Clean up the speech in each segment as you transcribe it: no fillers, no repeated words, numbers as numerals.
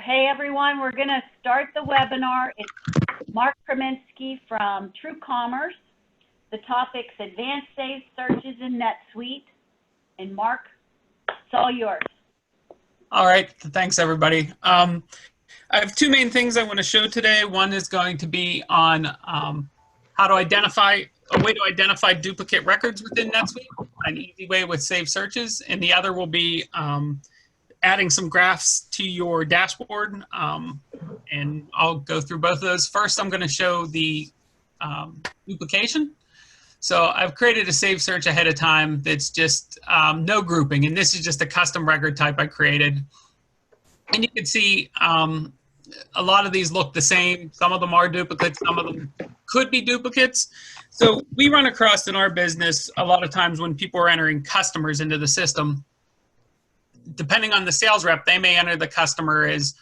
Hey everyone, we're going to start the webinar. It's Mark Kreminski from True Commerce. The topic's Advanced Save Searches in NetSuite. And Mark, it's all yours. All right, thanks everybody. I have two main things I want to show today. One is going to be on how to identify, a way to identify duplicate records within NetSuite, an easy way with Save Searches. And the other will be adding some graphs to your dashboard, and I'll go through both of those. First, I'm going to show the duplication. So I've created a save search ahead of time that's just no grouping, and this is just a custom record type I created. And you can see a lot of these look the same. Some of them are duplicates, some of them could be duplicates. So we run across in our business a lot of times when people are entering customers into the system, depending on the sales rep, they may enter the customer as,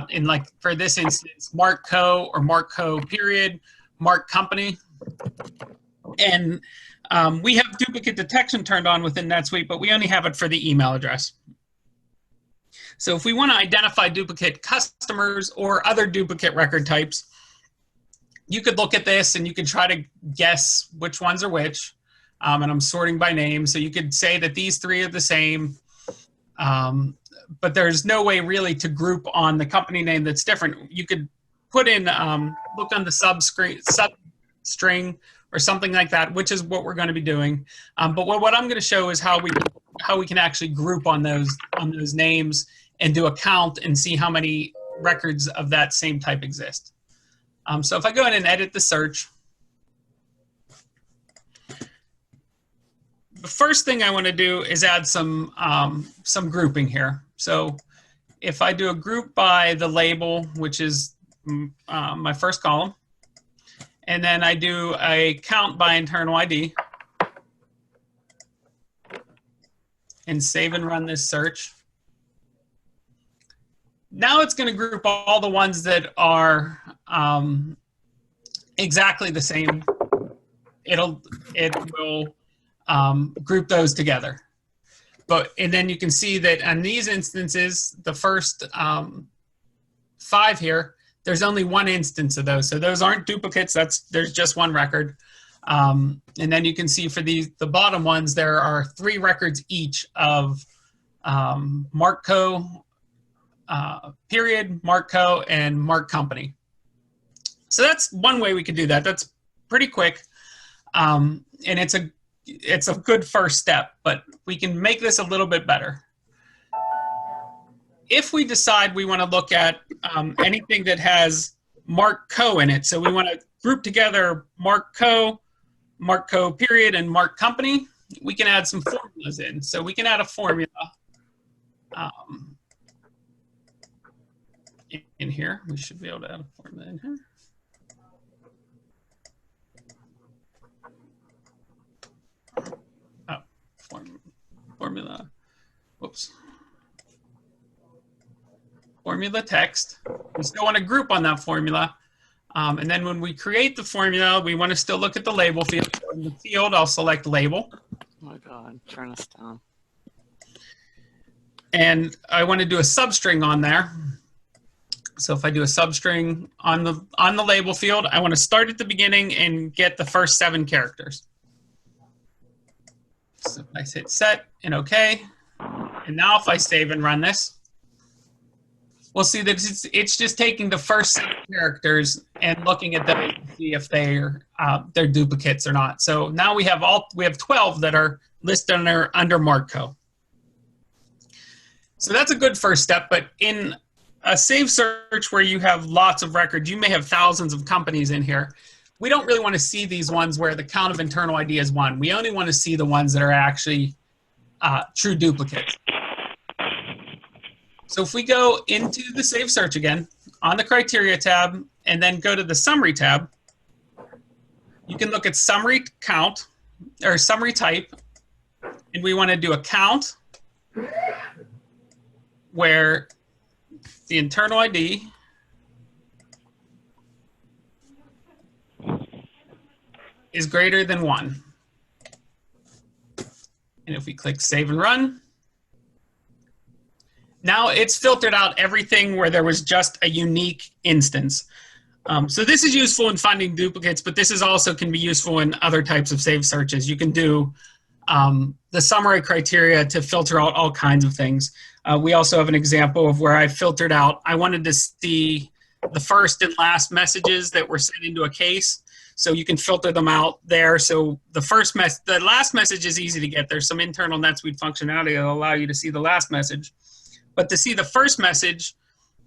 in like for this instance, Mark Co. or Mark Co. period, Mark Company. And we have duplicate detection turned on within NetSuite, but we only have it for the email address. So if we want to identify duplicate customers or other duplicate record types, you could look at this and you could try to guess which ones are which. And I'm sorting by name. So you could say that these three are the same. But there's no way really to group on the company name that's different. You could put in, look on the substring or something like that, which is what we're going to be doing. But what I'm going to show is how we can actually group on those names and do a count and see how many records of that same type exist. So if I go in and edit the search, the first thing I want to do is add some grouping here. So if I do a group by the label, which is my first column, and then I do a count by internal ID, and save and run this search. Now it's going to group all the ones that are exactly the same. It will group those together. And then you can see that on these instances, the first 5 here, there's only one instance of those. So those aren't duplicates, there's just one record. And then you can see for the bottom ones, there are 3 records each of Mark Co. Period, Mark Co. and Mark Company. So that's one way we could do that. That's pretty quick. And it's a good first step, but we can make this a little bit better. If we decide we want to look at anything that has Mark Co. in it, so we want to group together Mark Co., Mark Co. period, and Mark Company, we can add some formulas in. So we can add a formula in here. We should be able to add a formula in here. Formula, whoops. Formula text. We still want to group on that formula. And then when we create the formula, we want to still look at the label field. In the field, I'll select label. Oh my God, turn us down. And I want to do a substring on there. So if I do a substring on the label field, I want to start at the beginning and get the first 7 characters. So I hit set and OK. And now if I save and run this, we'll see that it's just taking the first 7 characters and looking at them to see if they're duplicates or not. So now we have 12 that are listed under Mark Co. So that's a good first step. But in a save search where you have lots of records, you may have thousands of companies in here. We don't really want to see these ones where the count of internal ID is 1. We only want to see the ones that are actually true duplicates. So if we go into the Save Search again, on the Criteria tab, and then go to the Summary tab, you can look at Summary Count, or Summary Type, and we want to do a count where the internal ID is greater than 1. And if we click Save and Run, now it's filtered out everything where there was just a unique instance. So this is useful in finding duplicates, but this is also can be useful in other types of saved searches. You can do the summary criteria to filter out all kinds of things. We also have an example of where I filtered out, I wanted to see the first and last messages that were sent into a case. So you can filter them out there. So the last message is easy to get. There's some internal NetSuite functionality that will allow you to see the last message. But to see the first message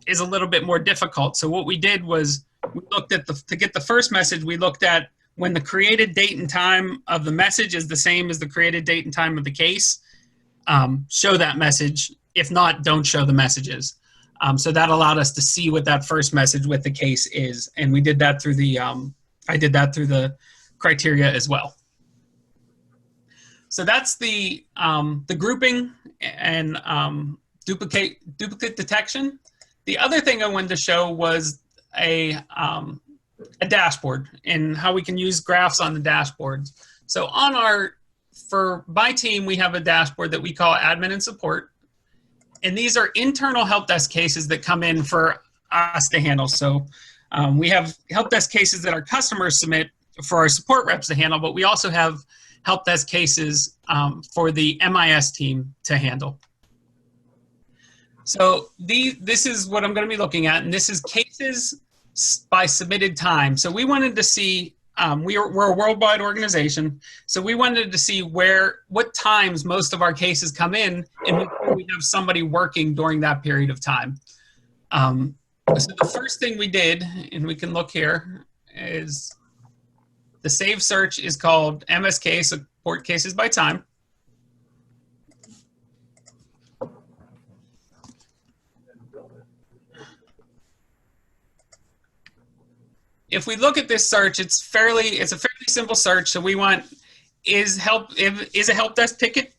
is a little bit more difficult. So what we did was we looked at to get the first message, we looked at when the created date and time of the message is the same as the created date and time of the case, show that message. If not, don't show the messages. So that allowed us to see what that first message with the case is. And we did that through the, I did that through the criteria as well. So that's the grouping and duplicate detection. The other thing I wanted to show was a dashboard and how we can use graphs on the dashboards. So for my team, we have a dashboard that we call admin and support. And these are internal help desk cases that come in for us to handle. So we have help desk cases that our customers submit for our support reps to handle, but we also have help desk cases for the MIS team to handle. So this is what I'm going to be looking at, and this is cases by submitted time. So we wanted to see, we're a worldwide organization, so we wanted to see what times most of our cases come in, and we have somebody working during that period of time. So the first thing we did, and we can look here, is the save search is called MSK, support cases by time. If we look at this search, it's a fairly simple search. So we want is a help desk ticket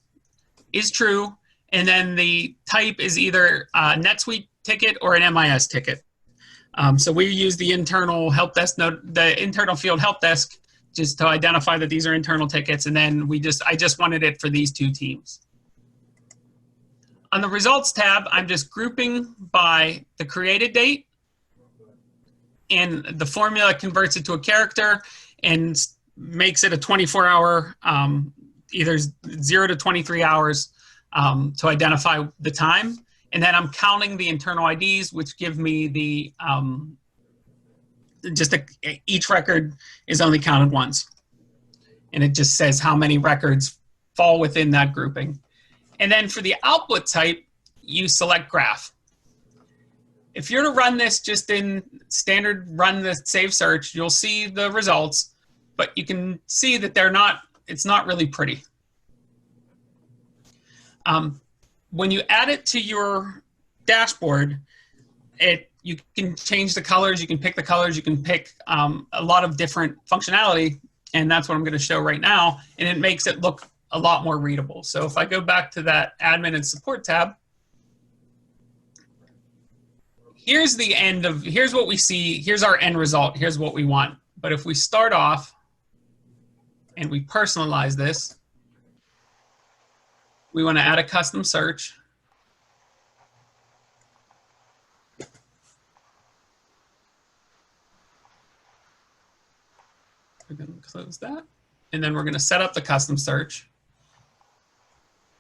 is true, and then the type is either a NetSuite ticket or an MIS ticket. So we use the internal help desk the internal field help desk just to identify that these are internal tickets, and then I just wanted it for these two teams. On the results tab, I'm just grouping by the created date, and the formula converts it to a character and makes it a 24-hour, either 0 to 23 hours to identify the time. And then I'm counting the internal IDs, which give me the, each record is only counted once. And it just says how many records fall within that grouping. And then for the output type, you select graph. If you're to run this just in standard run the save search, you'll see the results, but you can see that it's not really pretty. When you add it to your dashboard, you can change the colors, you can pick the colors, you can pick a lot of different functionality, and that's what I'm going to show right now, and it makes it look a lot more readable. So if I go back to that admin and support tab, here's what we see, here's our end result, here's what we want. But if we start off and we personalize this, we want to add a custom search. We're going to close that. And then we're going to set up the custom search.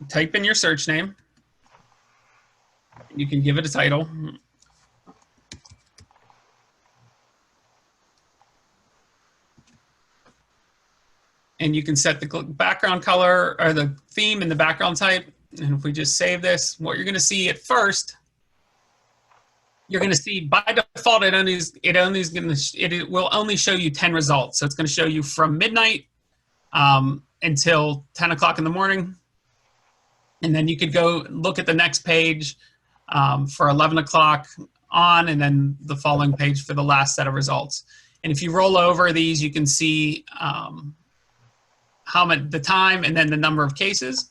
Type in your search name. You can give it a title. And you can set the background color or the theme and the background type. And if we just save this, what you're going to see at first, you're going to see by default it will only show you 10 results. So it's going to show you from midnight until 10 o'clock in the morning. And then you could go look at the next page for 11 o'clock on, and then the following page for the last set of results. And if you roll over these, you can see the time and then the number of cases.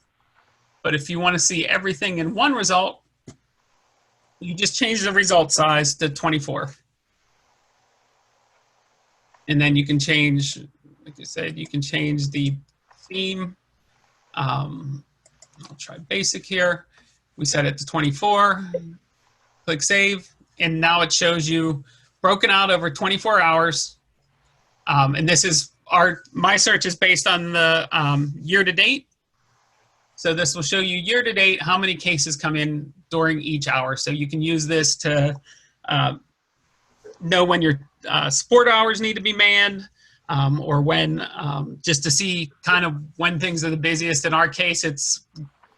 But if you want to see everything in one result, you just change the result size to 24. And then you can change, like I said, you can change the theme. I'll try basic here. We set it to 24, click save, and now it shows you broken out over 24 hours. And this is my search is based on the year to date. So this will show you year to date how many cases come in during each hour. So you can use this to know when your sport hours need to be manned, or when, just to see kind of when things are the busiest. In our case, it's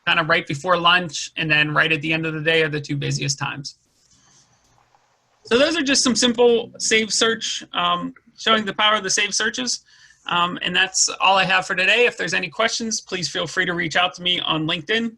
kind of right before lunch and then right at the end of the day are the two busiest times. So those are just some simple save search, showing the power of the save searches. And that's all I have for today. If there's any questions, please feel free to reach out to me on LinkedIn.